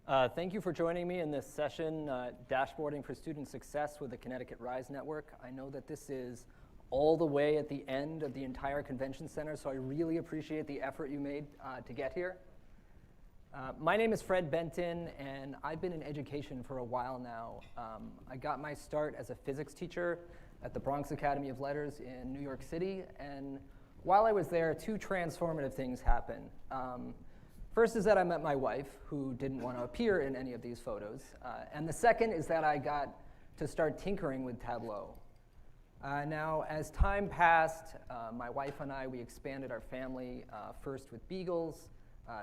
Thank you for joining me in this session, Dashboarding for Student Success with the Connecticut RISE Network. I know that this is all the way at the end of the entire convention center, so I really appreciate the effort you made to get here. My name is Fred Benton, and I've been in education for a while now. I got my start as a physics teacher at the Bronx Academy of Letters in New York City, and while I was there, two transformative things happened. First is that I met my wife, who didn't want to appear in any of these photos. And the second is that I got to start tinkering with Tableau. Now, as time passed, my wife and I, we expanded our family, first with beagles,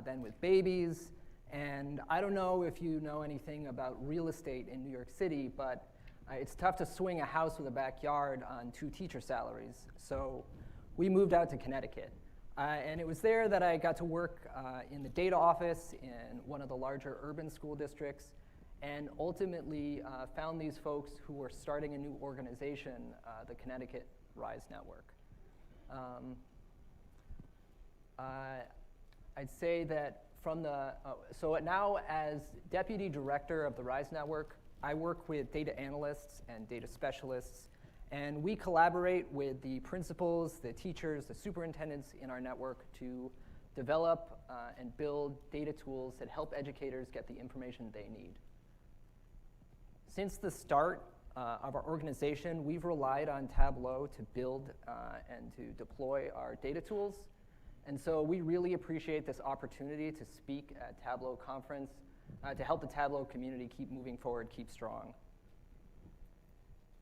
then with babies. And I don't know if you know anything about real estate in New York City, but it's tough to swing a house with a backyard on 2 teacher salaries. So we moved out to Connecticut. And it was there that I got to work in the data office in one of the larger urban school districts, and ultimately found these folks who were starting a new organization, the Connecticut RISE Network. I'd say that from the, so now as Deputy Director of the RISE Network, I work with data analysts and data specialists, and we collaborate with the principals, the teachers, the superintendents in our network to develop and build data tools that help educators get the information they need. Since the start of our organization, we've relied on Tableau to build and to deploy our data tools. And so we really appreciate this opportunity to speak at Tableau Conference to help the Tableau community keep moving forward, keep strong.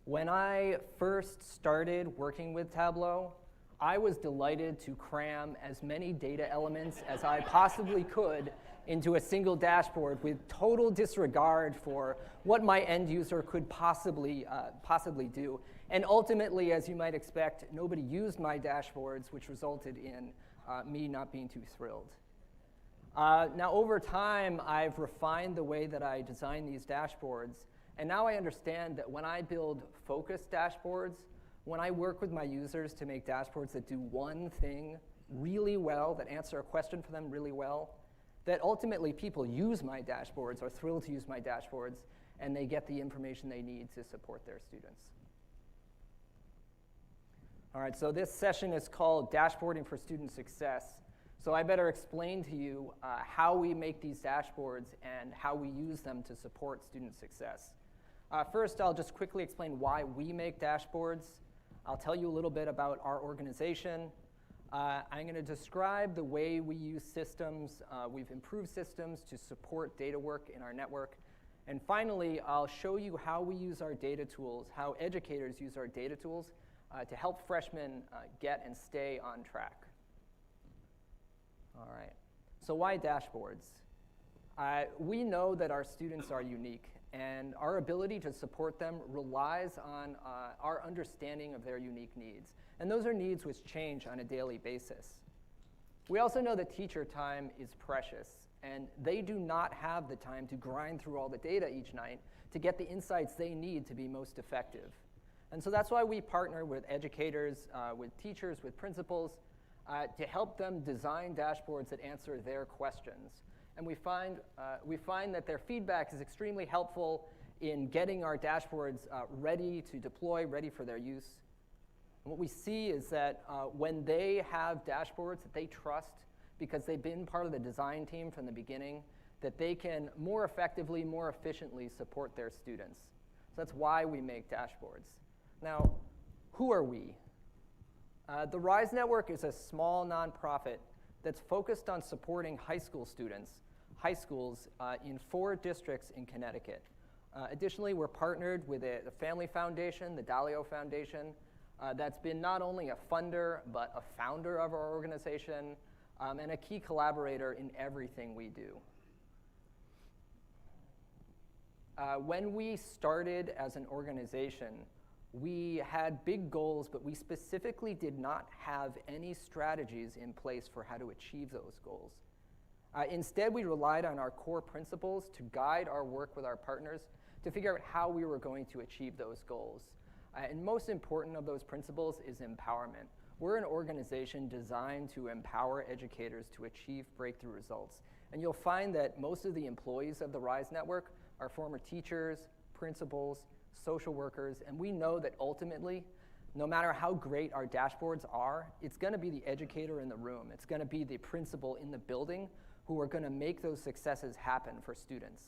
When I first started working with Tableau, I was delighted to cram as many data elements as I possibly could into a single dashboard with total disregard for what my end user could possibly do. And ultimately, as you might expect, nobody used my dashboards, which resulted in me not being too thrilled. Now, over time, I've refined the way that I design these dashboards. And now I understand that when I build focused dashboards, when I work with my users to make dashboards that do one thing really well, that answer a question for them really well, that ultimately people use my dashboards, are thrilled to use my dashboards, and they get the information they need to support their students. All right, so this session is called Dashboarding for Student Success. So I better explain to you how we make these dashboards and how we use them to support student success. First, I'll just quickly explain why we make dashboards. I'll tell you a little bit about our organization. I'm going to describe the way we use systems. We've improved systems to support data work in our network. And finally, I'll show you how we use our data tools, how educators use our data tools to help freshmen get and stay on track. All right, so why dashboards? We know that our students are unique, and our ability to support them relies on our understanding of their unique needs. And those are needs which change on a daily basis. We also know that teacher time is precious, and they do not have the time to grind through all the data each night to get the insights they need to be most effective. And so that's why we partner with educators, with teachers, with principals, to help them design dashboards that answer their questions. And we find that their feedback is extremely helpful in getting our dashboards ready to deploy, ready for their use. And what we see is that when they have dashboards that they trust because they've been part of the design team from the beginning, that they can more effectively, more efficiently support their students. So that's why we make dashboards. Now, who are we? The RISE Network is a small nonprofit that's focused on supporting high school students, high schools in 4 districts in Connecticut. Additionally, we're partnered with the Family Foundation, the Dalio Foundation, that's been not only a funder, but a founder of our organization, and a key collaborator in everything we do. When we started as an organization, we had big goals, but we specifically did not have any strategies in place for how to achieve those goals. Instead, we relied on our core principles to guide our work with our partners to figure out how we were going to achieve those goals. And most important of those principles is empowerment. We're an organization designed to empower educators to achieve breakthrough results. And you'll find that most of the employees of the RISE Network are former teachers, principals, social workers, and we know that ultimately, no matter how great our dashboards are, it's going to be the educator in the room. It's going to be the principal in the building who are going to make those successes happen for students.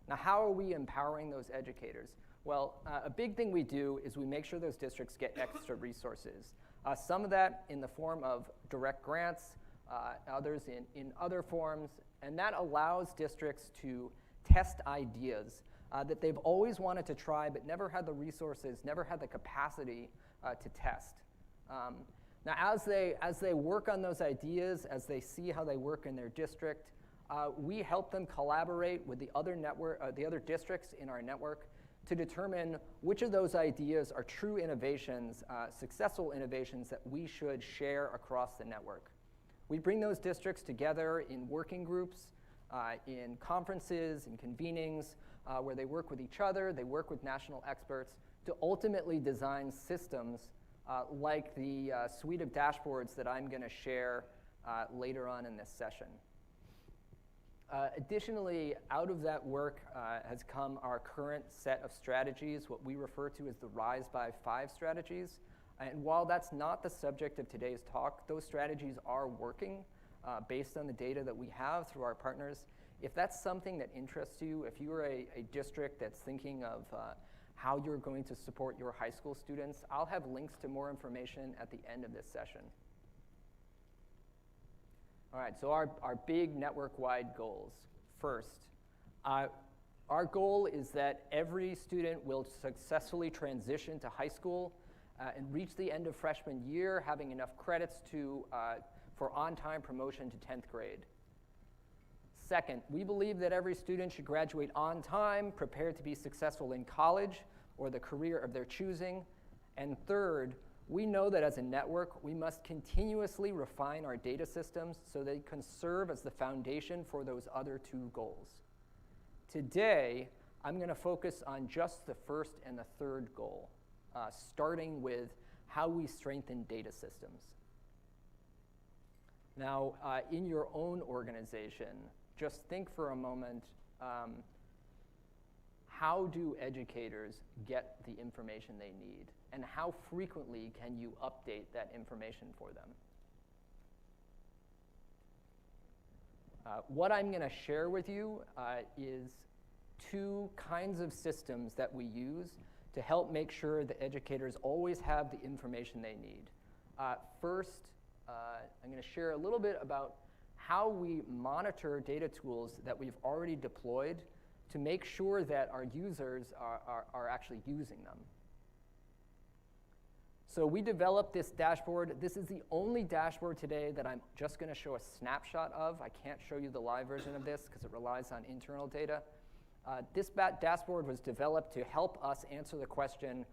Now, how are we empowering those educators? Well, a big thing we do is we make sure those districts get extra resources. Some of that in the form of direct grants, others in other forms, and that allows districts to test ideas that they've always wanted to try but never had the resources, never had the capacity to test. Now, as they work on those ideas, as they see how they work in their district, we help them collaborate with the other districts in our network to determine which of those ideas are true innovations, successful innovations that we should share across the network. We bring those districts together in working groups, in conferences, in convenings, where they work with each other, they work with national experts to ultimately design systems like the suite of dashboards that I'm going to share later on in this session. Additionally, out of that work has come our current set of strategies, what we refer to as the RISE by 5 strategies. And while that's not the subject of today's talk, those strategies are working based on the data that we have through our partners. If that's something that interests you, if you are a district that's thinking of how you're going to support your high school students, I'll have links to more information at the end of this session. All right, so our big network-wide goals. First, our goal is that every student will successfully transition to high school and reach the end of freshman year having enough credits for on-time promotion to 10th grade. Second, we believe that every student should graduate on time, prepared to be successful in college or the career of their choosing. And third, we know that as a network, we must continuously refine our data systems so they can serve as the foundation for those other 2 goals. Today, I'm going to focus on just the first and the third goal, starting with how we strengthen data systems. Now, in your own organization, just think for a moment, how do educators get the information they need? And how frequently can you update that information for them? What I'm going to share with you is 2 kinds of systems that we use to help make sure that educators always have the information they need. First, I'm going to share a little bit about how we monitor data tools that we've already deployed to make sure that our users are actually using them. So we developed this dashboard. This is the only dashboard today that I'm just going to show a snapshot of. I can't show you the live version of this because it relies on internal data. This dashboard was developed to help us answer the question,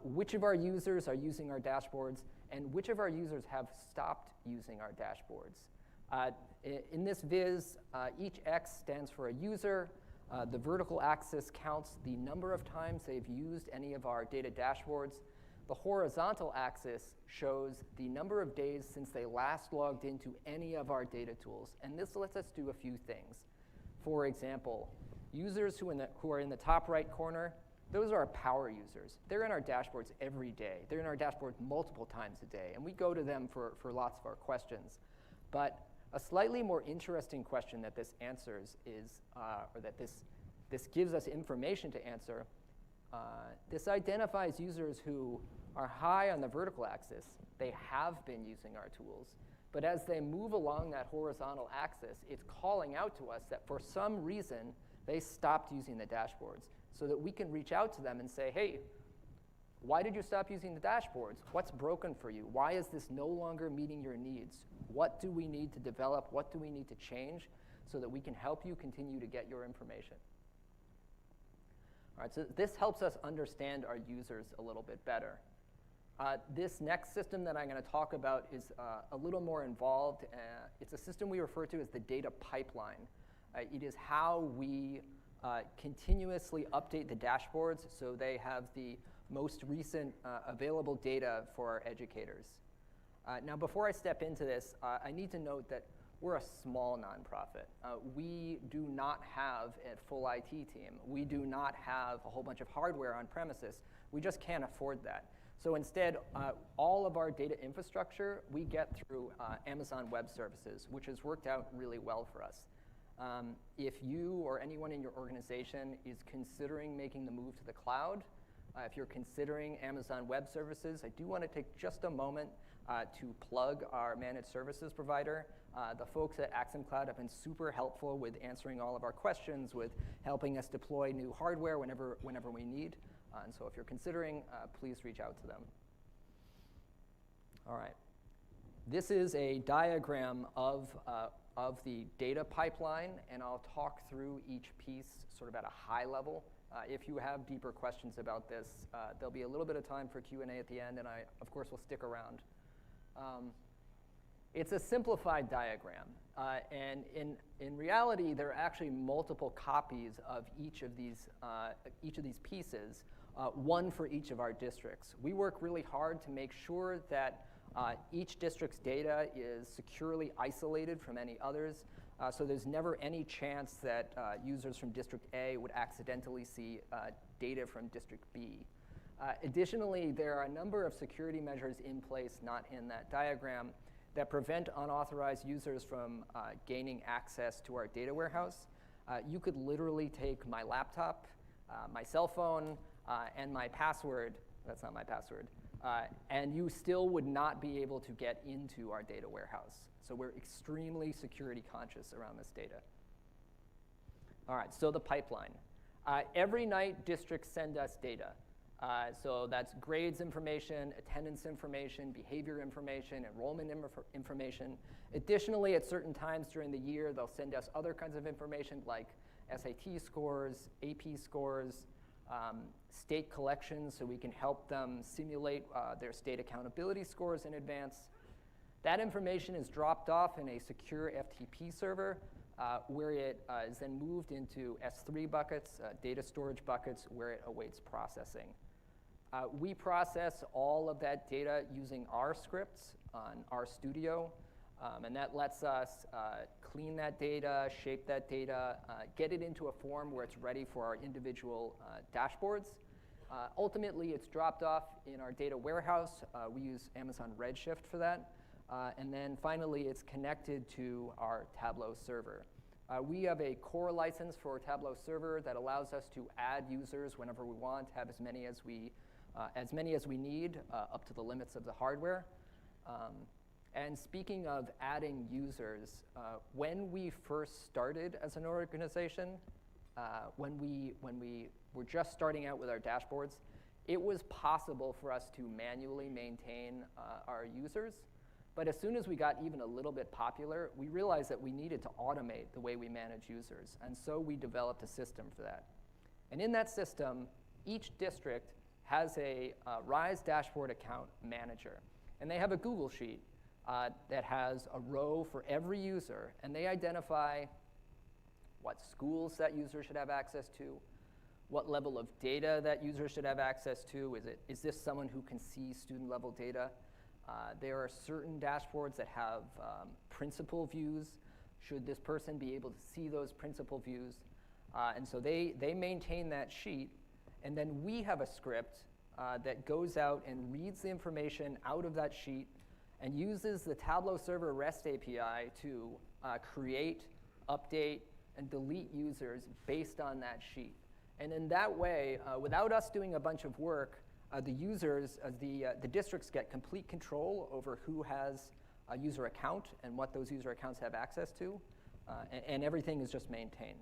which of our users are using our dashboards and which of our users have stopped using our dashboards. In this viz, each X stands for a user. The vertical axis counts the number of times they've used any of our data dashboards. The horizontal axis shows the number of days since they last logged into any of our data tools. And this lets us do a few things. For example, users who are in the top right corner, those are our power users. They're in our dashboards every day. They're in our dashboard multiple times a day. And we go to them for lots of our questions. But a slightly more interesting question that this answers is, or that this gives us information to answer, this identifies users who are high on the vertical axis. They have been using our tools. But as they move along that horizontal axis, it's calling out to us that for some reason, they stopped using the dashboards so that we can reach out to them and say, hey, why did you stop using the dashboards? What's broken for you? Why is this no longer meeting your needs? What do we need to develop? What do we need to change so that we can help you continue to get your information? All right, so this helps us understand our users a little bit better. This next system that I'm going to talk about is a little more involved. It's a system we refer to as the data pipeline. It is how we continuously update the dashboards so they have the most recent available data for our educators. Now, before I step into this, I need to note that we're a small nonprofit. We do not have a full IT team. We do not have a whole bunch of hardware on premises. We just can't afford that. So instead, all of our data infrastructure we get through Amazon Web Services, which has worked out really well for us. If you or anyone in your organization is considering making the move to the cloud, if you're considering Amazon Web Services, I do want to take just a moment to plug our managed services provider. The folks at Axum Cloud have been super helpful with answering all of our questions, with helping us deploy new hardware whenever we need. And so if you're considering, please reach out to them. All right. This is a diagram of the data pipeline, and I'll talk through each piece sort of at a high level. If you have deeper questions about this, there'll be a little bit of time for Q&A at the end, and I, of course, will stick around. It's a simplified diagram, and in reality, there are actually multiple copies of each of these pieces, one for each of our districts. We work really hard to make sure that each district's data is securely isolated from any others, so there's never any chance that users from District A would accidentally see data from District B. Additionally, there are a number of security measures in place, not in that diagram, that prevent unauthorized users from gaining access to our data warehouse. You could literally take my laptop, my cell phone, and my password, that's not my password, and you still would not be able to get into our data warehouse. So we're extremely security conscious around this data. All right, so the pipeline. Every night, districts send us data. So that's grades information, attendance information, behavior information, enrollment information. Additionally, at certain times during the year, they'll send us other kinds of information like SAT scores, AP scores, state collections, so we can help them simulate their state accountability scores in advance. That information is dropped off in a secure FTP server where it is then moved into S3 buckets, data storage buckets, where it awaits processing. We process all of that data using R scripts on RStudio, and that lets us clean that data, shape that data, get it into a form where it's ready for our individual dashboards. Ultimately, it's dropped off in our data warehouse. We use Amazon Redshift for that. And then finally, it's connected to our Tableau server. We have a core license for Tableau server that allows us to add users whenever we want, have as many as we need, up to the limits of the hardware. And speaking of adding users, when we first started as an organization, when we were just starting out with our dashboards, it was possible for us to manually maintain our users. But as soon as we got even a little bit popular, we realized that we needed to automate the way we manage users. And so we developed a system for that. And in that system, each district has a RISE dashboard account manager. And they have a Google sheet that has a row for every user. And they identify what schools that user should have access to, what level of data that user should have access to. Is this someone who can see student level data? There are certain dashboards that have principal views. Should this person be able to see those principal views? And so they maintain that sheet. And then we have a script that goes out and reads the information out of that sheet and uses the Tableau server REST API to create, update, and delete users based on that sheet. And in that way, without us doing a bunch of work, the users, the districts get complete control over who has a user account and what those user accounts have access to, and everything is just maintained.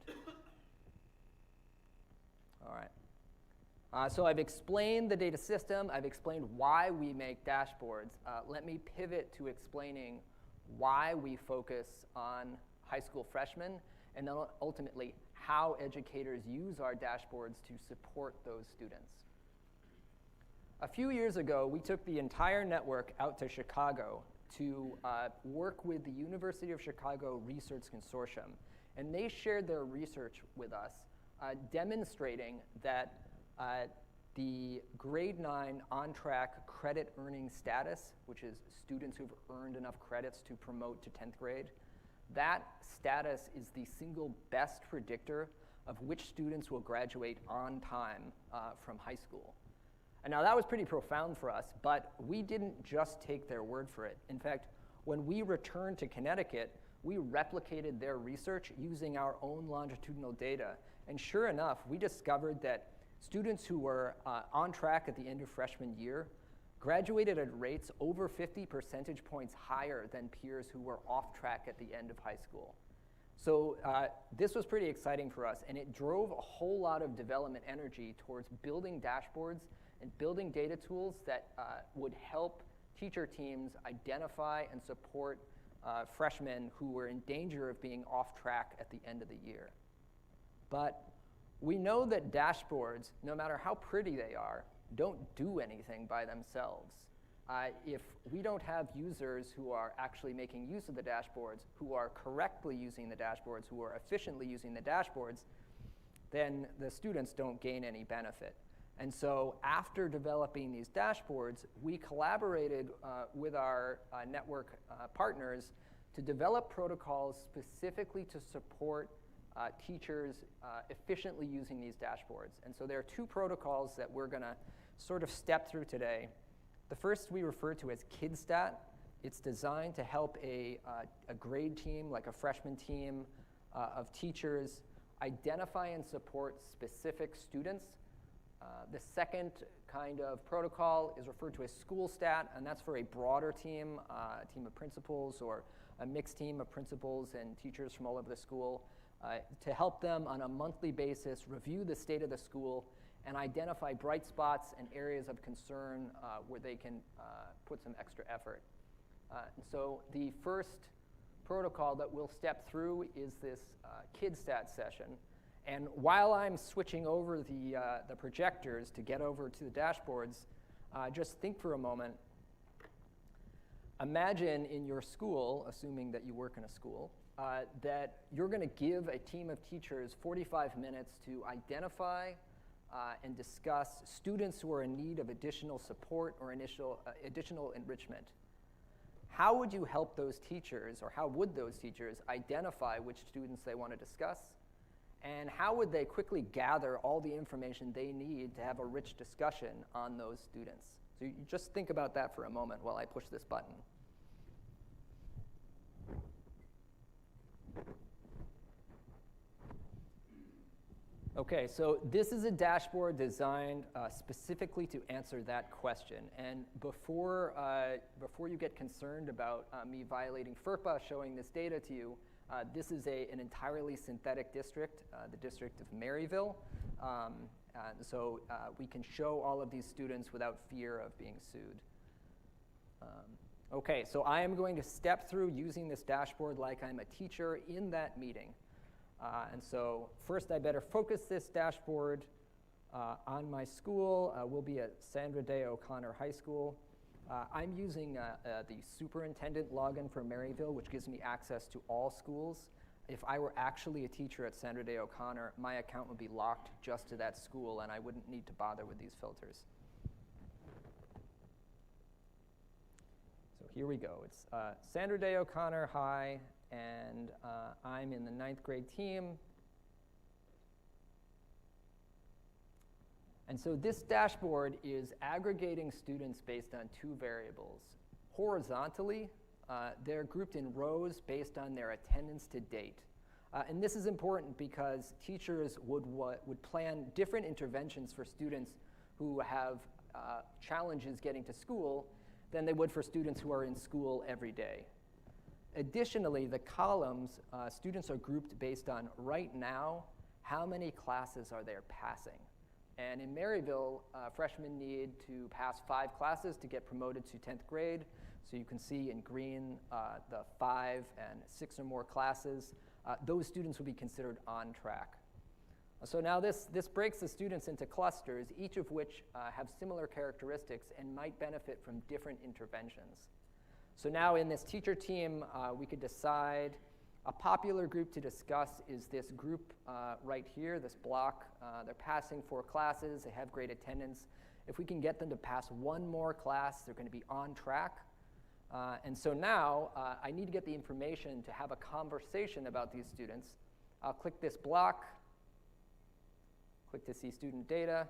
All right. So I've explained the data system. I've explained why we make dashboards. Let me pivot to explaining why we focus on high school freshmen, and then ultimately how educators use our dashboards to support those students. A few years ago, we took the entire network out to Chicago to work with the University of Chicago Research Consortium. And they shared their research with us, demonstrating that the grade 9 on-track credit earning status, which is students who've earned enough credits to promote to 10th grade, that status is the single best predictor of which students will graduate on time from high school. And now that was pretty profound for us, but we didn't just take their word for it. In fact, when we returned to Connecticut, we replicated their research using our own longitudinal data. And sure enough, we discovered that students who were on track at the end of freshman year graduated at rates over 50 percentage points higher than peers who were off track at the end of high school. So this was pretty exciting for us, and it drove a whole lot of development energy towards building dashboards and building data tools that would help teacher teams identify and support freshmen who were in danger of being off track at the end of the year. But we know that dashboards, no matter how pretty they are, don't do anything by themselves. If we don't have users who are actually making use of the dashboards, who are correctly using the dashboards, who are efficiently using the dashboards, then the students don't gain any benefit. And so after developing these dashboards, we collaborated with our network partners to develop protocols specifically to support teachers efficiently using these dashboards. And so there are two protocols that we're going to sort of step through today. The first we refer to as KidStat. It's designed to help a grade team, like a freshman team of teachers, identify and support specific students. The second kind of protocol is referred to as SchoolStat, and that's for a broader team, a team of principals or a mixed team of principals and teachers from all over the school, to help them on a monthly basis review the state of the school and identify bright spots and areas of concern where they can put some extra effort. And so the first protocol that we'll step through is this KidStat session. And while I'm switching over the projectors to get over to the dashboards, just think for a moment. Imagine in your school, assuming that you work in a school, that you're going to give a team of teachers 45 minutes to identify and discuss students who are in need of additional support or additional enrichment. How would you help those teachers, or how would those teachers identify which students they want to discuss? And how would they quickly gather all the information they need to have a rich discussion on those students? So you just think about that for a moment while I push this button. Okay, so this is a dashboard designed specifically to answer that question. And before you get concerned about me violating FERPA showing this data to you, this is an entirely synthetic district, the District of Maryville. So we can show all of these students without fear of being sued. Okay, so I am going to step through using this dashboard like I'm a teacher in that meeting. And so first I better focus this dashboard on my school. We'll be at Sandra Day O'Connor High School. I'm using the superintendent login for Maryville, which gives me access to all schools. If I were actually a teacher at Sandra Day O'Connor, my account would be locked just to that school, and I wouldn't need to bother with these filters. So here we go. It's Sandra Day O'Connor High, and I'm in the 9th grade team. And so this dashboard is aggregating students based on two variables. Horizontally, they're grouped in rows based on their attendance to date. And this is important because teachers would plan different interventions for students who have challenges getting to school than they would for students who are in school every day. Additionally, the columns, students are grouped based on right now, how many classes are they passing. And in Maryville, freshmen need to pass 5 classes to get promoted to 10th grade. So you can see in green the 5 and 6 or more classes. Those students will be considered on track. So now this breaks the students into clusters, each of which have similar characteristics and might benefit from different interventions. So now in this teacher team, we could decide a popular group to discuss is this group right here, this block. They're passing 4 classes, they have great attendance. If we can get them to pass 1 more class, they're going to be on track. And so now I need to get the information to have a conversation about these students. I'll click this block, click to see student data.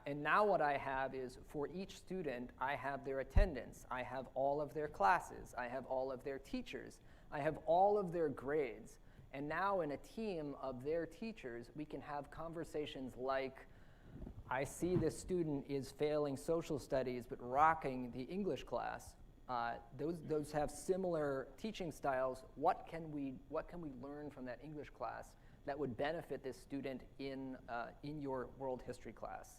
And now what I have is for each student, I have their attendance. I have all of their classes. I have all of their teachers. I have all of their grades. And now in a team of their teachers, we can have conversations like, I see this student is failing social studies but rocking the English class. Those have similar teaching styles. What can we learn from that English class that would benefit this student in your world history class?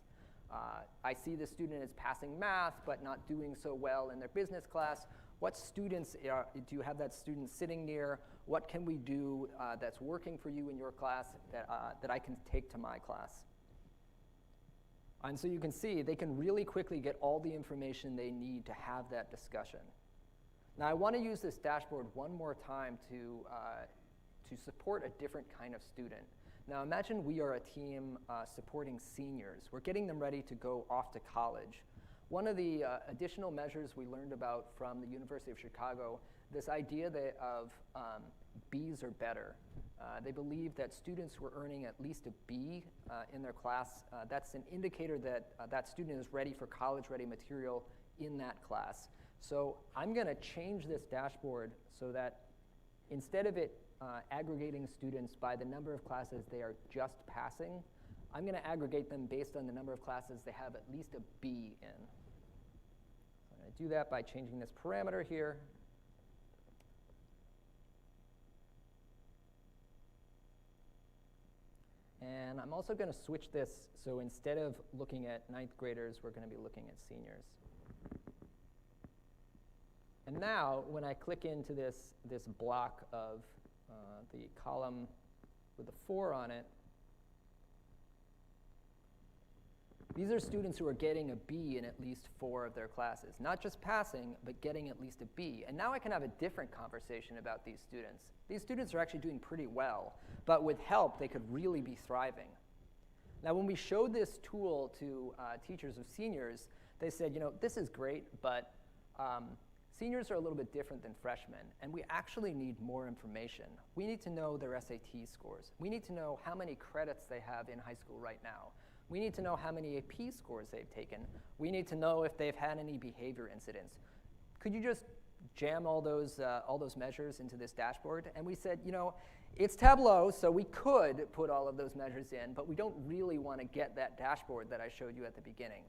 I see this student is passing math but not doing so well in their business class. What students do you have that student sitting near? What can we do that's working for you in your class that I can take to my class? And so you can see they can really quickly get all the information they need to have that discussion. Now I want to use this dashboard one more time to support a different kind of student. Now imagine we are a team supporting seniors. We're getting them ready to go off to college. One of the additional measures we learned about from the University of Chicago, this idea of B's or better. They believe that students who are earning at least a B in their class, that's an indicator that that student is ready for college-ready material in that class. So I'm going to change this dashboard so that instead of it aggregating students by the number of classes they are just passing, I'm going to aggregate them based on the number of classes they have at least a B in. So I'm going to do that by changing this parameter here. And I'm also going to switch this, so instead of looking at ninth graders, we're going to be looking at seniors. And now, when I click into this block of the column with the 4 on it, these are students who are getting a B in at least 4 of their classes. Not just passing, but getting at least a B. And now I can have a different conversation about these students. These students are actually doing pretty well, but with help, they could really be thriving. Now, when we showed this tool to teachers of seniors, they said, you know, this is great, but seniors are a little bit different than freshmen, and we actually need more information. We need to know their SAT scores. We need to know how many credits they have in high school right now. We need to know how many AP scores they've taken. We need to know if they've had any behavior incidents. Could you just jam all those measures into this dashboard? And we said, you know, it's Tableau, so we could put all of those measures in, but we don't really want to get that dashboard that I showed you at the beginning.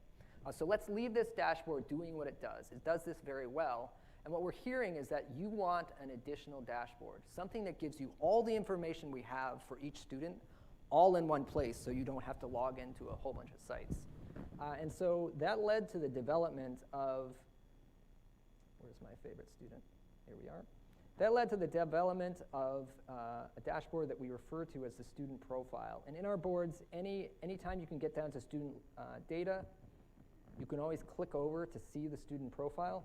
So let's leave this dashboard doing what it does. It does this very well. And what we're hearing is that you want an additional dashboard, something that gives you all the information we have for each student, all in one place, so you don't have to log into a whole bunch of sites. And so that led to the development of, where's my favorite student? Here we are. That led to the development of a dashboard that we refer to as the student profile. And in our boards, anytime you can get down to student data, you can always click over to see the student profile.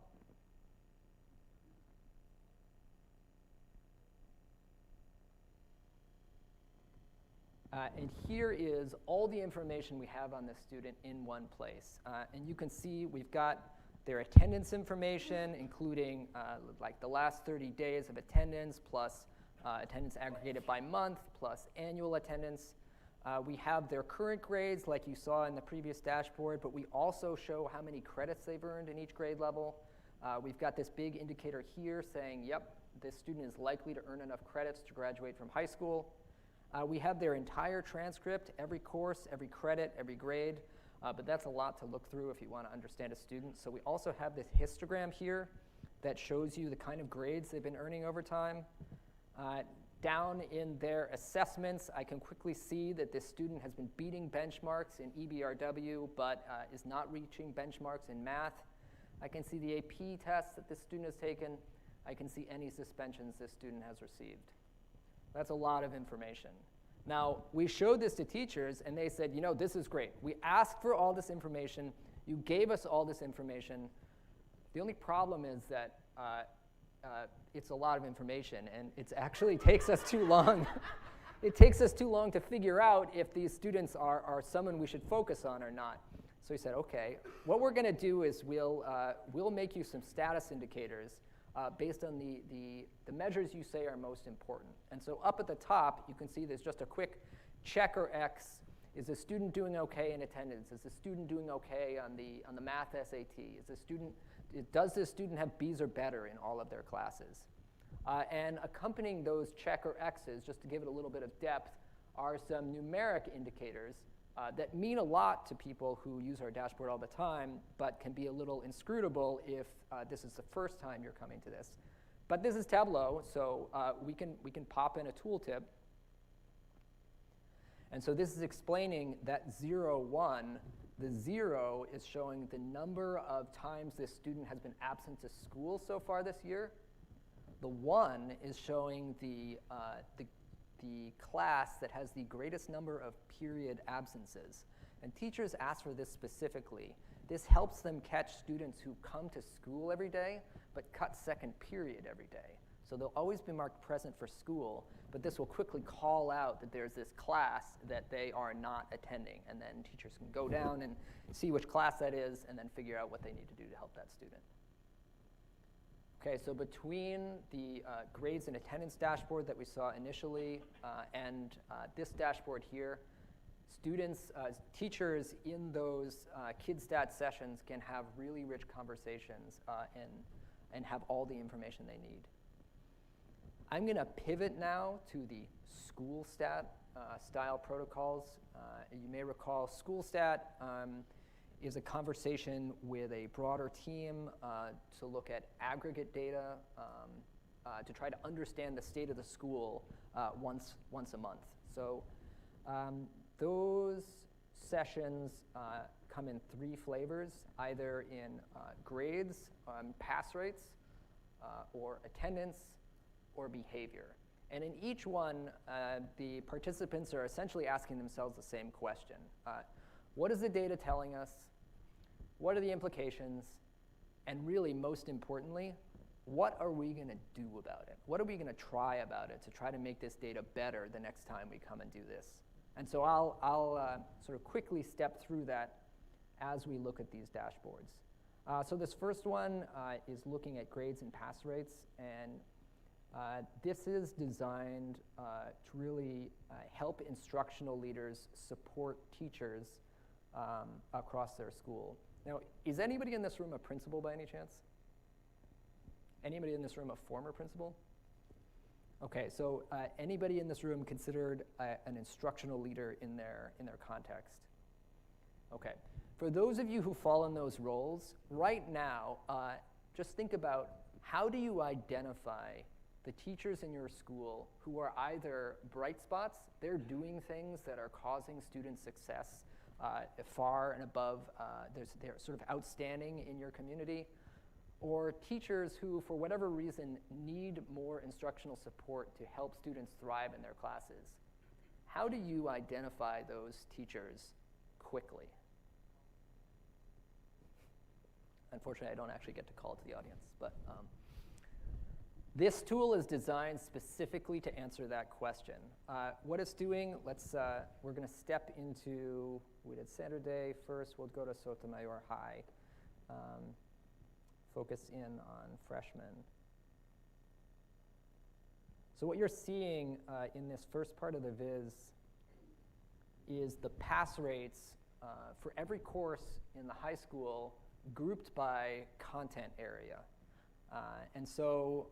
And here is all the information we have on this student in one place. And you can see we've got their attendance information, including like the last 30 days of attendance, plus attendance aggregated by month, plus annual attendance. We have their current grades, like you saw in the previous dashboard, but we also show how many credits they've earned in each grade level. We've got this big indicator here saying, yep, this student is likely to earn enough credits to graduate from high school. We have their entire transcript, every course, every credit, every grade, but that's a lot to look through if you want to understand a student. So we also have this histogram here that shows you the kind of grades they've been earning over time. Down in their assessments, I can quickly see that this student has been beating benchmarks in EBRW, but is not reaching benchmarks in math. I can see the AP tests that this student has taken. I can see any suspensions this student has received. That's a lot of information. Now, we showed this to teachers, and they said, you know, this is great. We asked for all this information. You gave us all this information. The only problem is that it's a lot of information, and it actually takes us too long. It takes us too long to figure out if these students are someone we should focus on or not. So he said, okay, what we're going to do is we'll make you some status indicators based on the measures you say are most important. And so up at the top, you can see there's just a quick check or X. Is the student doing okay in attendance? Is the student doing okay on the math SAT? Does this student have B's or better in all of their classes? And accompanying those check or X's, just to give it a little bit of depth, are some numeric indicators that mean a lot to people who use our dashboard all the time, but can be a little inscrutable if this is the first time you're coming to this. But this is Tableau, so we can pop in a tooltip. And so this is explaining that 0, 1. The 0 is showing the number of times this student has been absent to school so far this year. The 1 is showing the class that has the greatest number of period absences. And teachers ask for this specifically. This helps them catch students who come to school every day, but cut second period every day. So they'll always be marked present for school, but this will quickly call out that there's this class that they are not attending. And then teachers can go down and see which class that is and then figure out what they need to do to help that student. Okay, so between the grades and attendance dashboard that we saw initially and this dashboard here, students, teachers in those KidStat sessions can have really rich conversations and have all the information they need. I'm going to pivot now to the school stat style protocols. You may recall school stat is a conversation with a broader team to look at aggregate data to try to understand the state of the school once a month. So those sessions come in 3 flavors, either in grades, pass rates, or attendance, or behavior. And in each one, the participants are essentially asking themselves the same question. What is the data telling us? What are the implications? And really, most importantly, what are we going to do about it? What are we going to try about it to try to make this data better the next time we come and do this? And so I'll sort of quickly step through that as we look at these dashboards. So this first one is looking at grades and pass rates. And this is designed to really help instructional leaders support teachers across their school. Now, is anybody in this room a principal by any chance? Anybody in this room a former principal? Okay, so anybody in this room considered an instructional leader in their context? Okay, for those of you who fall in those roles, right now, just think about how do you identify the teachers in your school who are either bright spots, they're doing things that are causing student success far and above, they're sort of outstanding in your community, or teachers who, for whatever reason, need more instructional support to help students thrive in their classes. How do you identify those teachers quickly? Unfortunately, I don't actually get to call to the audience, but this tool is designed specifically to answer that question. What it's doing, we're going to step into, we did Saturday first, we'll go to Sotomayor High. Focus in on freshmen. So what you're seeing in this first part of the viz is the pass rates for every course in the high school grouped by content area. And so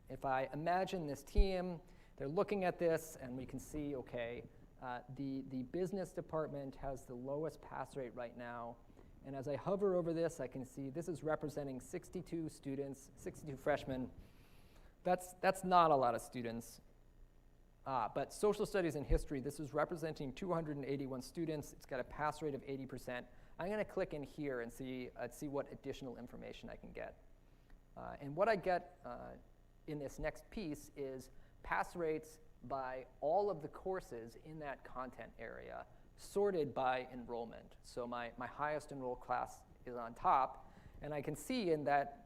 if I imagine this team, they're looking at this and we can see, okay, the business department has the lowest pass rate right now. And as I hover over this, I can see this is representing 62 students, 62 freshmen. That's not a lot of students. But social studies and history, this is representing 281 students. It's got a pass rate of 80%. I'm going to click in here and see what additional information I can get. And what I get in this next piece is pass rates by all of the courses in that content area, sorted by enrollment. So my highest enrolled class is on top, and I can see in that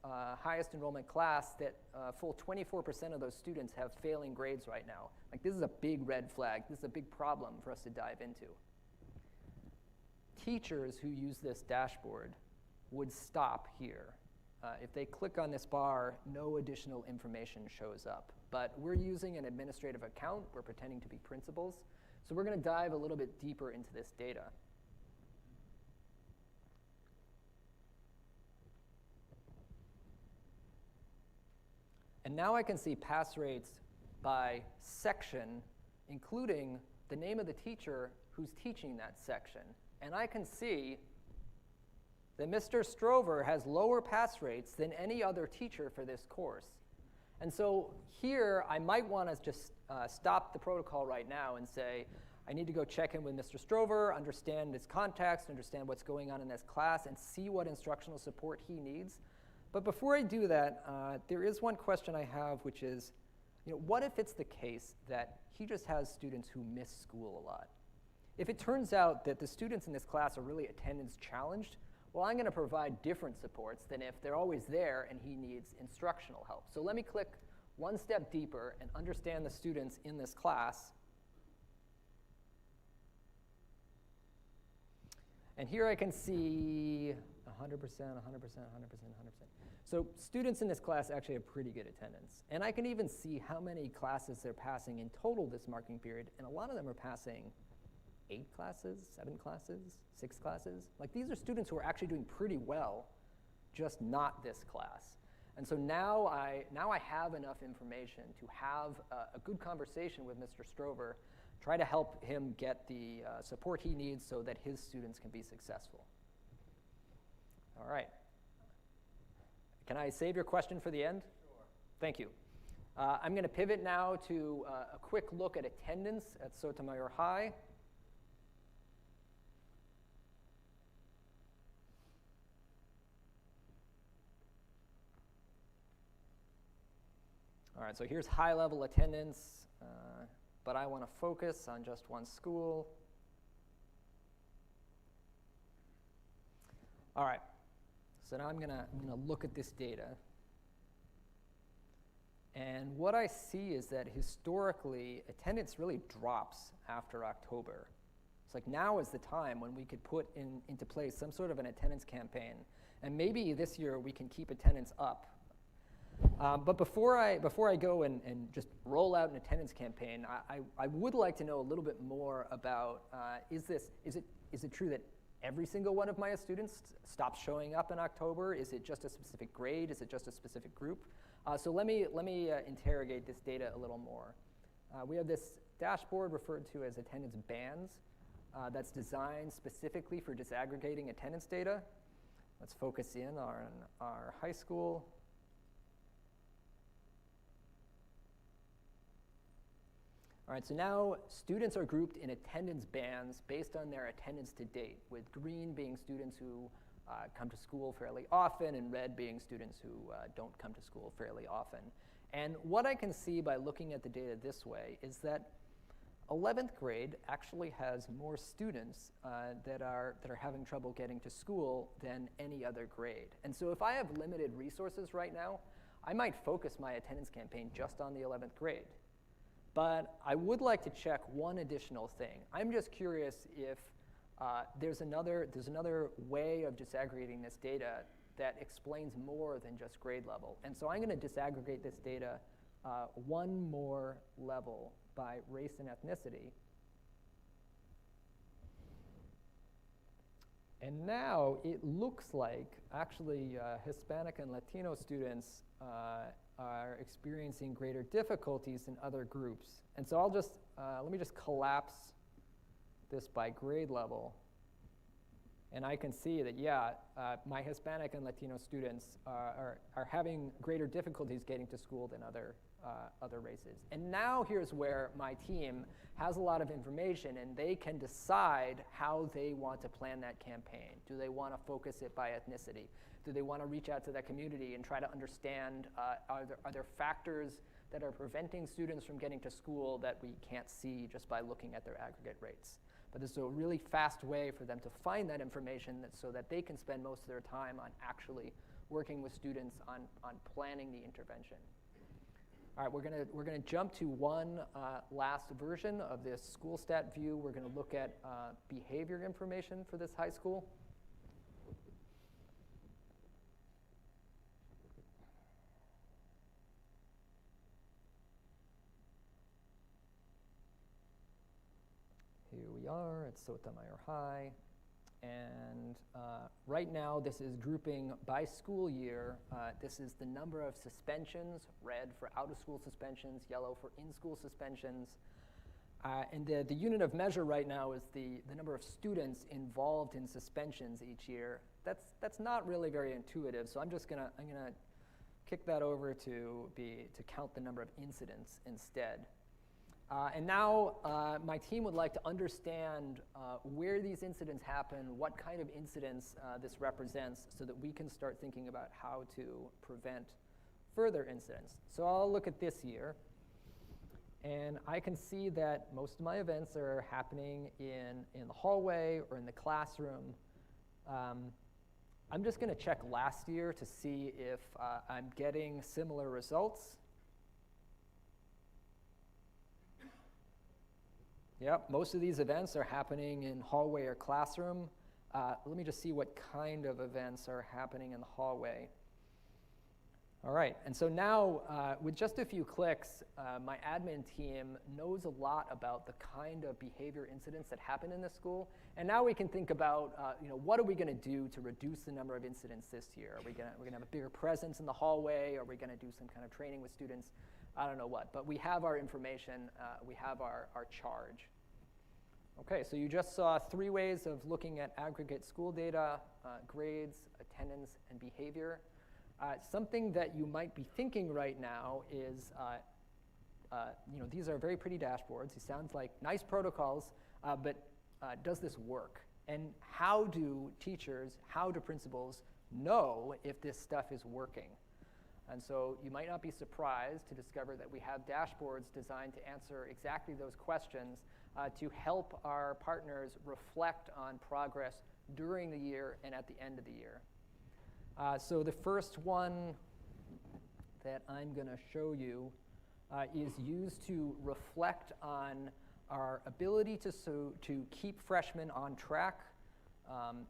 highest enrollment class that full 24% of those students have failing grades right now. Like, this is a big red flag. This is a big problem for us to dive into. teachers who use this dashboard would stop here. If they click on this bar, no additional information shows up. But we're using an administrative account. We're pretending to be principals. So we're going to dive a little bit deeper into this data. And now I can see pass rates by section, including the name of the teacher who's teaching that section. And I can see that Mr. Strover has lower pass rates than any other teacher for this course. And so here, I might want to just stop the protocol right now and say, I need to go check in with Mr. Strover, understand his context, understand what's going on in this class, and see what instructional support he needs. But before I do that, there is one question I have, which is, what if it's the case that he just has students who miss school a lot? If it turns out that the students in this class are really attendance challenged, well, I'm going to provide different supports than if they're always there and he needs instructional help. So let me click one step deeper and understand the students in this class. And here I can see 100%, 100%, 100%, 100%. So students in this class actually have pretty good attendance. And I can even see how many classes they're passing in total this marking period. And a lot of them are passing 8 classes, 7 classes, 6 classes. Like, these are students who are actually doing pretty well, just not this class. And so now I have enough information to have a good conversation with Mr. Strover, try to help him get the support he needs so that his students can be successful. All right. Can I save your question for the end? Sure. Thank you. I'm going to pivot now to a quick look at attendance at Sotomayor High. All right, so here's high-level attendance, but I want to focus on just one school. All right, so now I'm gonna look at this data. And what I see is that historically, attendance really drops after October. It's like now is the time when we could put into place some sort of an attendance campaign. And maybe this year we can keep attendance up. But before I go and just roll out an attendance campaign, I would like to know a little bit more about, is it true that every single one of my students stops showing up in October? Is it just a specific grade? Is it just a specific group? So let me interrogate this data a little more. We have this dashboard referred to as attendance bands that's designed specifically for disaggregating attendance data. Let's focus in on our high school. All right, so now students are grouped in attendance bands based on their attendance to date, with green being students who come to school fairly often, and red being students who don't come to school fairly often. And what I can see by looking at the data this way is that 11th grade actually has more students that are having trouble getting to school than any other grade. And so if I have limited resources right now, I might focus my attendance campaign just on the 11th grade. But I would like to check one additional thing. I'm just curious if there's another way of disaggregating this data that explains more than just grade level. And so I'm going to disaggregate this data one more level by race and ethnicity. And now it looks like actually Hispanic and Latino students are experiencing greater difficulties than other groups. And so I'll just, let me just collapse this by grade level. And I can see that, yeah, my Hispanic and Latino students are having greater difficulties getting to school than other races. And now here's where my team has a lot of information, and they can decide how they want to plan that campaign. Do they want to focus it by ethnicity? Do they want to reach out to that community and try to understand, are there factors that are preventing students from getting to school that we can't see just by looking at their aggregate rates? But this is a really fast way for them to find that information so that they can spend most of their time on actually working with students on planning the intervention. All right, we're gonna jump to one last version of this school stat view. We're gonna look at behavior information for this high school. Here we are at Sotomayor High. And right now, this is grouping by school year. This is the number of suspensions, red for out-of-school suspensions, yellow for in-school suspensions. And the unit of measure right now is the number of students involved in suspensions each year. That's not really very intuitive, so I'm gonna kick that over to count the number of incidents instead. And now my team would like to understand where these incidents happen, what kind of incidents this represents, so that we can start thinking about how to prevent further incidents. So I'll look at this year, and I can see that most of my events are happening in the hallway or in the classroom. I'm just going to check last year to see if I'm getting similar results. Yep, most of these events are happening in hallway or classroom. Let me just see what kind of events are happening in the hallway. All right, and so now with just a few clicks, my admin team knows a lot about the kind of behavior incidents that happen in this school. And now we can think about, what are we going to do to reduce the number of incidents this year? Are we're going to have a bigger presence in the hallway? Are we going to do some kind of training with students? I don't know what, but we have our information, we have our charge. Okay, so you just saw 3 ways of looking at aggregate school data, grades, attendance, and behavior. Something that you might be thinking right now is, these are very pretty dashboards. It sounds like nice protocols, but does this work? And how do teachers, how do principals know if this stuff is working? And so you might not be surprised to discover that we have dashboards designed to answer exactly those questions to help our partners reflect on progress during the year and at the end of the year. So the first one that I'm going to show you is used to reflect on our ability to keep freshmen on track.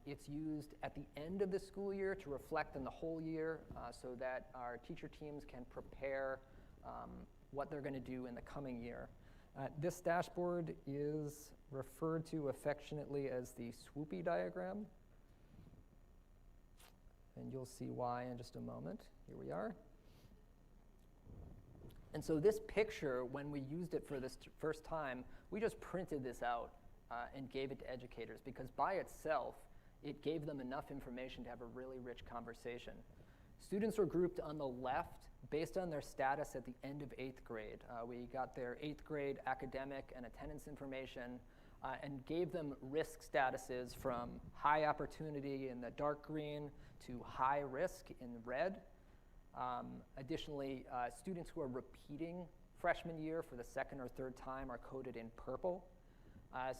It's used at the end of the school year to reflect on the whole year so that our teacher teams can prepare what they're going to do in the coming year. This dashboard is referred to affectionately as the swoopy diagram. And you'll see why in just a moment. Here we are. And so this picture, when we used it for this first time, we just printed this out and gave it to educators because by itself, it gave them enough information to have a really rich conversation. Students were grouped on the left based on their status at the end of 8th grade. We got their 8th grade academic and attendance information and gave them risk statuses from high opportunity in the dark green to high risk in red. Additionally, students who are repeating freshman year for the 2nd or 3rd time are coded in purple.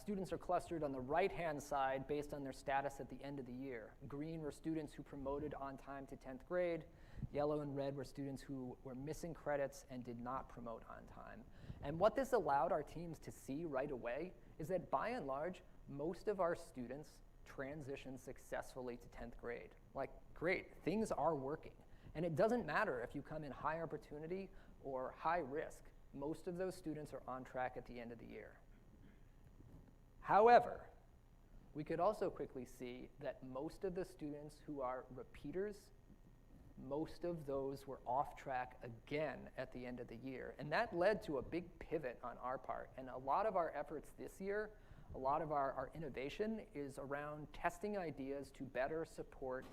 Students are clustered on the right-hand side based on their status at the end of the year. Green were students who promoted on time to 10th grade. Yellow and red were students who were missing credits and did not promote on time. And what this allowed our teams to see right away is that by and large, most of our students transition successfully to 10th grade. Like, great, things are working. And it doesn't matter if you come in high opportunity or high risk. Most of those students are on track at the end of the year. However, we could also quickly see that most of the students who are repeaters, most of those were off track again at the end of the year. And that led to a big pivot on our part. And a lot of our efforts this year, a lot of our innovation is around testing ideas to better support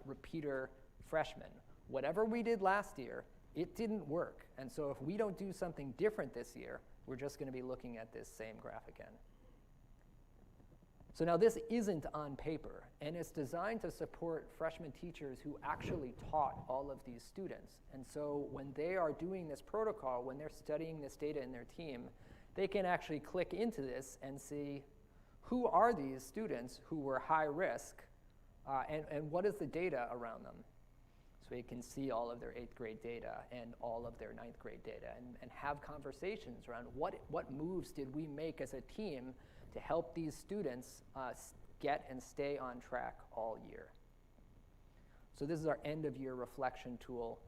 repeater freshmen. Whatever we did last year, it didn't work. And so if we don't do something different this year, we're just going to be looking at this same graph again. So now this isn't on paper, and it's designed to support freshman teachers who actually taught all of these students. And so when they are doing this protocol, when they're studying this data in their team, they can actually click into this and see who are these students who were high risk, and what is the data around them. so they can see all of their 8th grade data and all of their 9th grade data and have conversations around what moves did we make as a team to help these students get and stay on track all year. So this is our end of year reflection tool.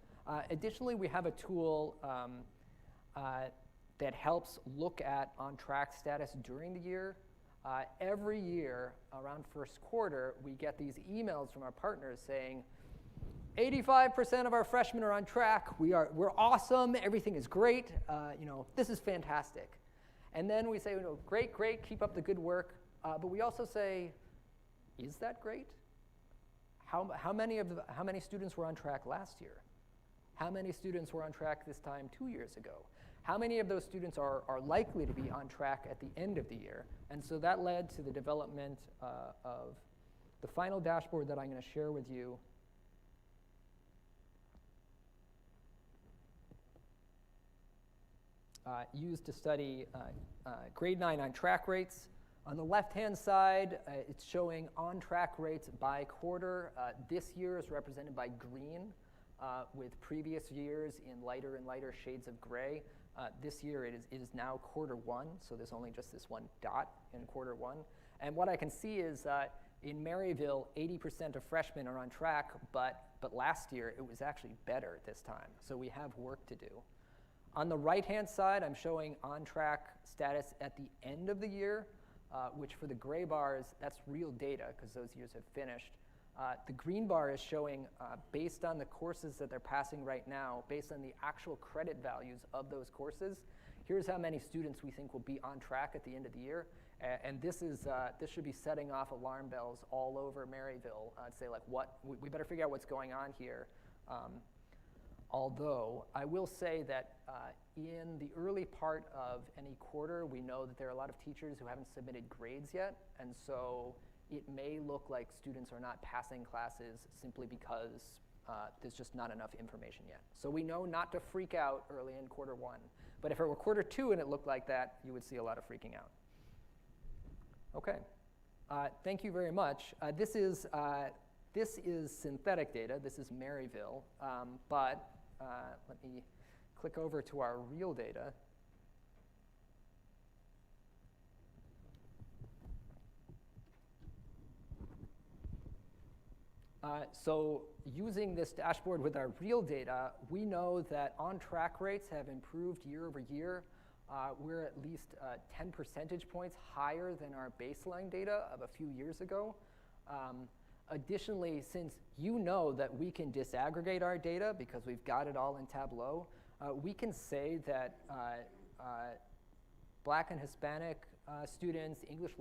Additionally, we have a tool that helps look at on track status during the year. Every year around first quarter, we get these emails from our partners saying, 85% of our freshmen are on track. We're awesome. Everything is great. This is fantastic. And then we say, great, keep up the good work. But we also say, is that great? How many students were on track last year? How many students were on track this time 2 years ago? How many of those students are likely to be on track at the end of the year? And so that led to the development of the final dashboard that I'm going to share with you. Used to study grade 9 on track rates. On the left-hand side, it's showing on-track rates by quarter. This year is represented by green, with previous years in lighter and lighter shades of gray. This year it is now quarter 1, so there's only just this one dot in quarter 1. And what I can see is in Maryville, 80% of freshmen are on track, but last year it was actually better this time. So we have work to do. On the right-hand side, I'm showing on-track status at the end of the year, which for the gray bars, that's real data because those years have finished. The green bar is showing, based on the courses that they're passing right now, based on the actual credit values of those courses, here's how many students we think will be on track at the end of the year. And this should be setting off alarm bells all over Maryville to say, like, we better figure out what's going on here. Although I will say that in the early part of any quarter, we know that there are a lot of teachers who haven't submitted grades yet, and so it may look like students are not passing classes simply because there's just not enough information yet. So we know not to freak out early in quarter 1, but if it were quarter 2 and it looked like that, you would see a lot of freaking out. Okay, thank you very much. This is synthetic data. This is Maryville, but let me click over to our real data. So using this dashboard with our real data, we know that on-track rates have improved year over year. We're at least 10 percentage points higher than our baseline data of a few years ago. Additionally, since you know that we can disaggregate our data because we've got it all in Tableau, we can say that Black and Hispanic students, English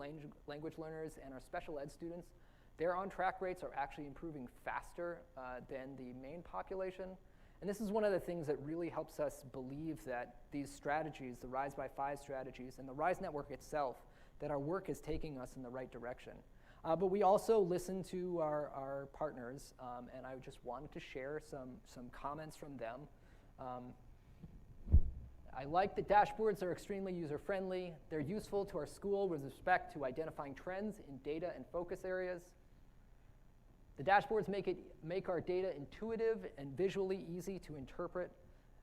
language learners, and our special ed students, their on-track rates are actually improving faster than the main population. And this is one of the things that really helps us believe that these strategies, the Rise by 5 strategies, and the RISE Network itself, that our work is taking us in the right direction. But we also listen to our partners, and I just wanted to share some comments from them. I like the dashboards are extremely user-friendly. They're useful to our school with respect to identifying trends in data and focus areas. The dashboards make our data intuitive and visually easy to interpret.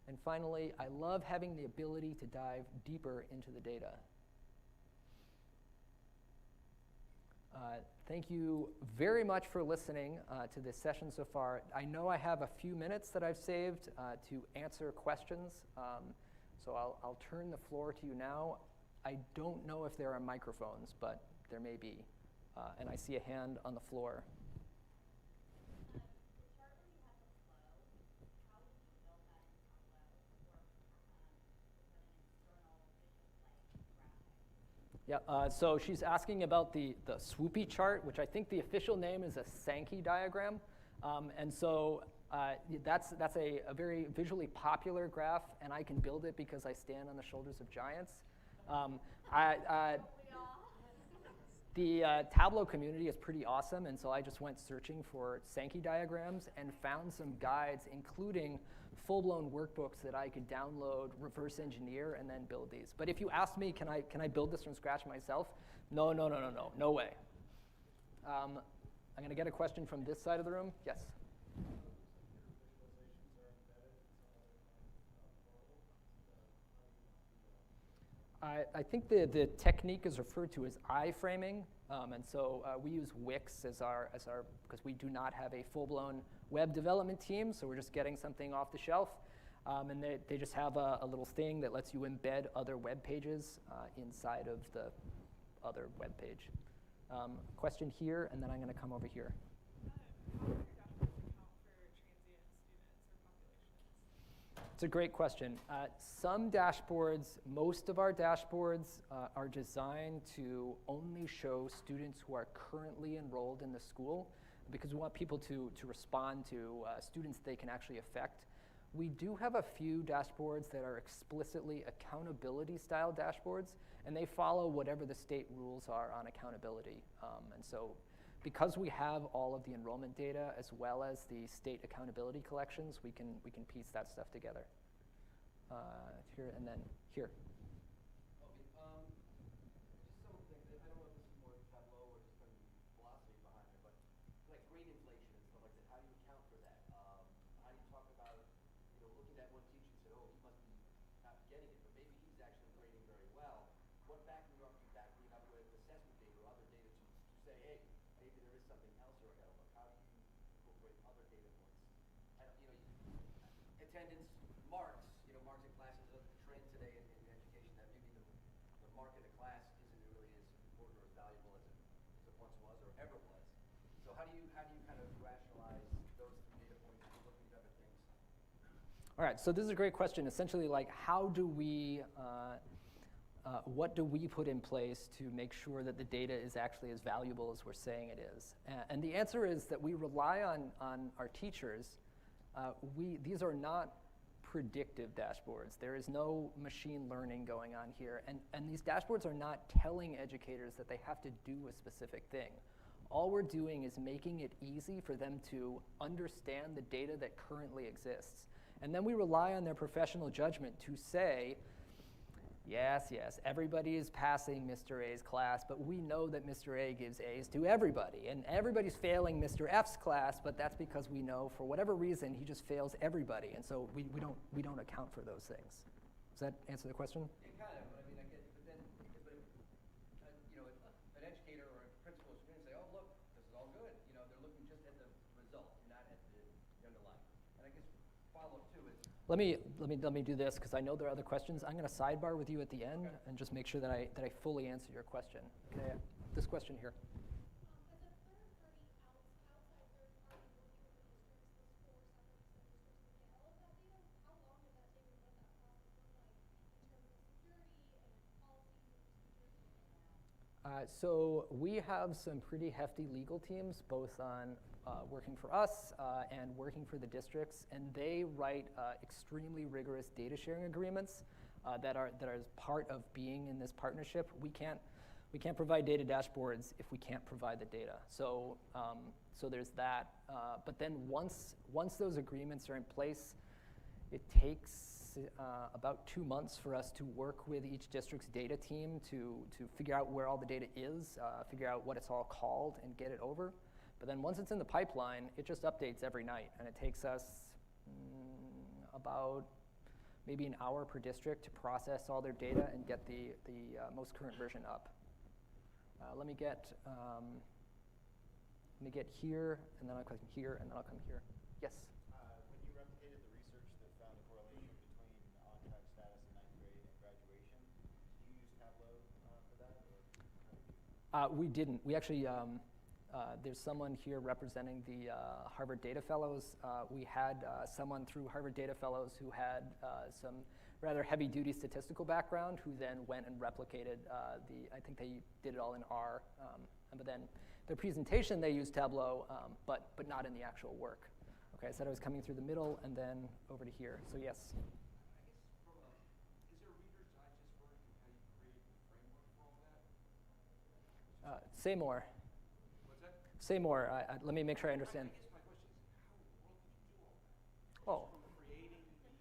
And finally, I love having the ability to dive deeper into the data. Thank you very much for listening to this session so far. I know I have a few minutes that I've saved to answer questions, so I'll turn the floor to you now. I don't know if there are microphones, but there may be, and I see a hand on the floor. Yeah, so she's asking about the swoopy chart, which I think the official name is a Sankey diagram. And so that's a very visually popular graph, and I can build it because I stand on the shoulders of giants. The Tableau community is pretty awesome, and so I just went searching for Sankey diagrams and found some guides, including full-blown workbooks that I could download, reverse engineer, and then build these. But if you ask me, can I build this from scratch myself? No way. I'm going to get a question from this side of the room. Yes? I think the technique is referred to as iframing, and so we use Wix as our because we do not have a full-blown web development team, so we're just getting something off the shelf, and they just have a little thing that lets you embed other web pages inside of the other web page. Question here, and then I'm going to come over here. It's a great question. Some dashboards, most of our dashboards are designed to only show students who are currently enrolled in the school because we want people to respond to students they can actually affect. We do have a few dashboards that are explicitly accountability style dashboards, and they follow whatever the state rules are on accountability. And so because we have all of the enrollment data as well as the state accountability collections, we can piece that stuff together. Here and then here. Okay, just some things, I don't know if this is more Tableau or just some philosophy behind it, but like grade inflation and stuff like that, how do you account for that? How do you talk about, looking at one teacher and say, oh, he must be not getting it, but maybe he's actually grading very well. What backing you up with assessment data or other data to say, hey, maybe there is something else here I gotta look. How do you incorporate other data points? Attendance, marks, marks in classes are the trend today in education that maybe the mark in a class isn't really as important or as valuable as it once was or ever was. So how do you kind of rationalize those data points and look at other things? All right, so this is a great question. Essentially, like, how do we, what do we put in place to make sure that the data is actually as valuable as we're saying it is? And the answer is that we rely on our teachers. These are not predictive dashboards. There is no machine learning going on here. And these dashboards are not telling educators that they have to do a specific thing. All we're doing is making it easy for them to understand the data that currently exists. And then we rely on their professional judgment to say, yes, everybody is passing Mr. A's class, but we know that Mr. A gives A's to everybody. And everybody's failing Mr. F's class, but that's because we know for whatever reason he just fails everybody. And so we don't account for those things. Does that answer the question? Yeah, kind of. I mean, I get it. But then, an educator or a principal is going to say, oh, look, this is all good. They're looking just at the result, not at the underlying. And I guess follow-up, too, is Let me do this because I know there are other questions. I'm going to sidebar with you at the end and just make sure that I fully answer your question. Okay, this question here. So we have some pretty hefty legal teams, both on working for us and working for the districts, and they write extremely rigorous data sharing agreements that are part of being in this partnership. We can't provide data dashboards if we can't provide the data. So so there's that. But then once those agreements are in place, it takes about 2 months for us to work with each district's data team to figure out where all the data is, figure out what it's all called, and get it over. But then once it's in the pipeline, it just updates every night, and it takes us about maybe an hour per district to process all their data and get the most current version up. Let me get here, and then I'll come here, and then I'll come here. Yes? When you replicated the research that found a correlation between on-track status in 9th grade and graduation, did you use Tableau for that? Or we didn't. We actually, there's someone here representing the Harvard Data Fellows. We had someone through Harvard Data Fellows who had some rather heavy-duty statistical background who then went and replicated I think they did it all in R. But then their presentation, they used Tableau, but not in the actual work. Okay, I said I was coming through the middle and then over to here. So yes. I guess is there a Reader's Digest version of how you create the framework for all that? Say more. What's that? Say more. Let me make sure I understand. I guess my question is, how in the world did you do all that? Oh. From creating the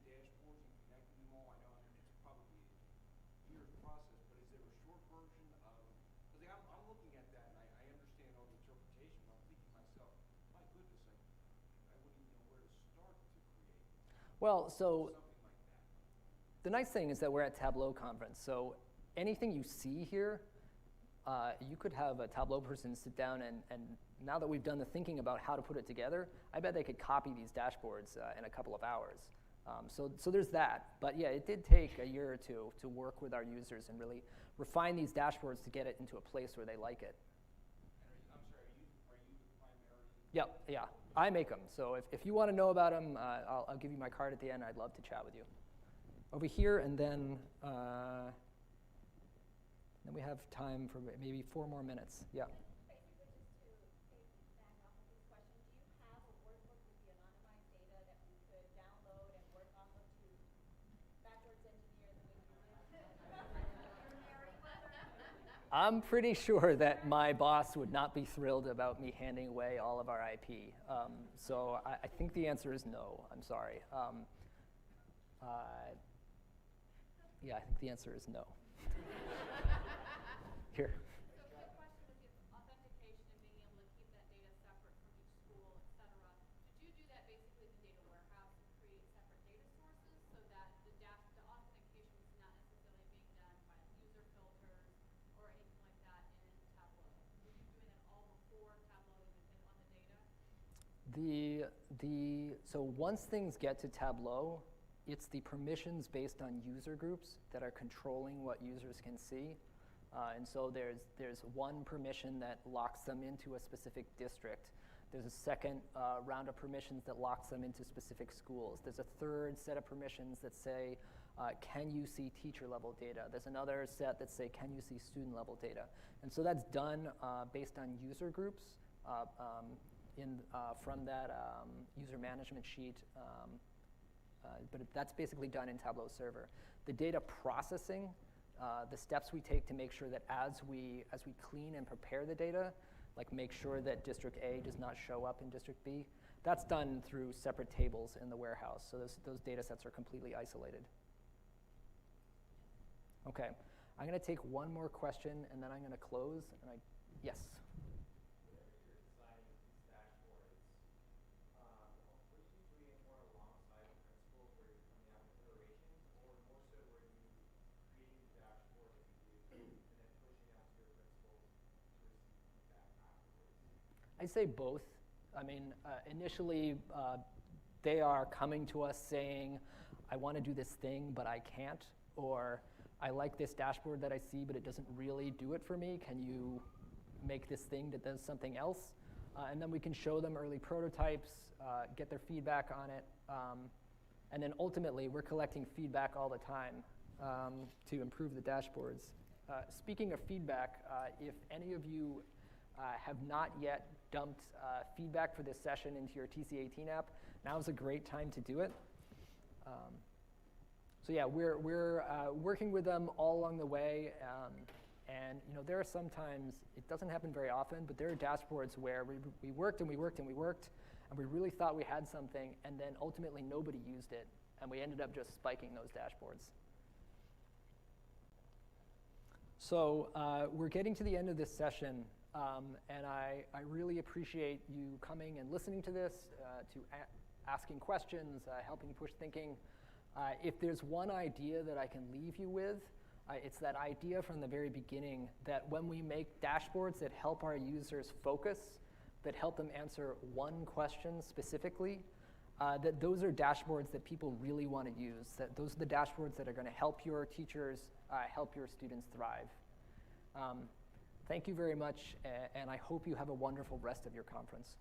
dashboards and connecting them all, I know it's probably a year's process, but is there a short version of? Because I'm looking at that and I understand all the interpretation, but I'm thinking to myself, my goodness, I wouldn't even know where to start to create. Well, so Something like that. The nice thing is that we're at Tableau Conference, so anything you see here, you could have a Tableau person sit down and now that we've done the thinking about how to put it together, I bet they could copy these dashboards in a couple of hours. So there's that. But yeah, it did take a year or two to work with our users and really refine these dashboards to get it into a place where they like it. And I'm sorry, are you the primary? Yep, yeah, I make them. So if you want to know about them, I'll give you my card at the end. I'd love to chat with you. Over here, and then we have time for maybe 4 more minutes. Yeah. Basically, just to back off of this question, do you have a workbook with the anonymized data that we could download and work off of to backwards engineer the way you do? I'm pretty sure that my boss would not be thrilled about me handing away all of our IP. So I think the answer is no. I'm sorry. Yeah, I think the answer is no. Here. So the question was if authentication and being able to keep that data separate from each school, et cetera. Did you do that basically in the data warehouse and create separate data sources so that the authentication was not necessarily being done by user filters or anything like that in Tableau? Were you doing that all before Tableau even hit on the data? So once things get to Tableau, it's the permissions based on user groups that are controlling what users can see. And so there's one permission that locks them into a specific district. There's a second round of permissions that locks them into specific schools. There's a third set of permissions that say, can you see teacher level data? There's another set that say, can you see student level data? And so that's done based on user groups from that user management sheet. But that's basically done in Tableau Server. The data processing, the steps we take to make sure that as we clean and prepare the data, like make sure that District A does not show up in District B, that's done through separate tables in the warehouse. So those data sets are completely isolated. Okay, I'm going to take one more question, and then I'm going to close. Yes? I'd say both. I mean, initially, they are coming to us saying, I want to do this thing, but I can't. Or, I like this dashboard that I see, but it doesn't really do it for me. Can you make this thing that does something else? And then we can show them early prototypes, get their feedback on it. And then ultimately, we're collecting feedback all the time to improve the dashboards. Speaking of feedback, if any of you have not yet dumped feedback for this session into your TC18 app, now's a great time to do it. So yeah, we're working with them all along the way, and there are sometimes, it doesn't happen very often, but there are dashboards where we worked and we worked and we worked, and we really thought we had something, and then ultimately nobody used it, and we ended up just spiking those dashboards. So we're getting to the end of this session. And I really appreciate you coming and listening to this, asking questions, helping push thinking. If there's one idea that I can leave you with, it's that idea from the very beginning that when we make dashboards that help our users focus, that help them answer one question specifically, that those are dashboards that people really want to use, that those are the dashboards that are going to help your teachers, help your students thrive. Thank you very much, and I hope you have a wonderful rest of your conference.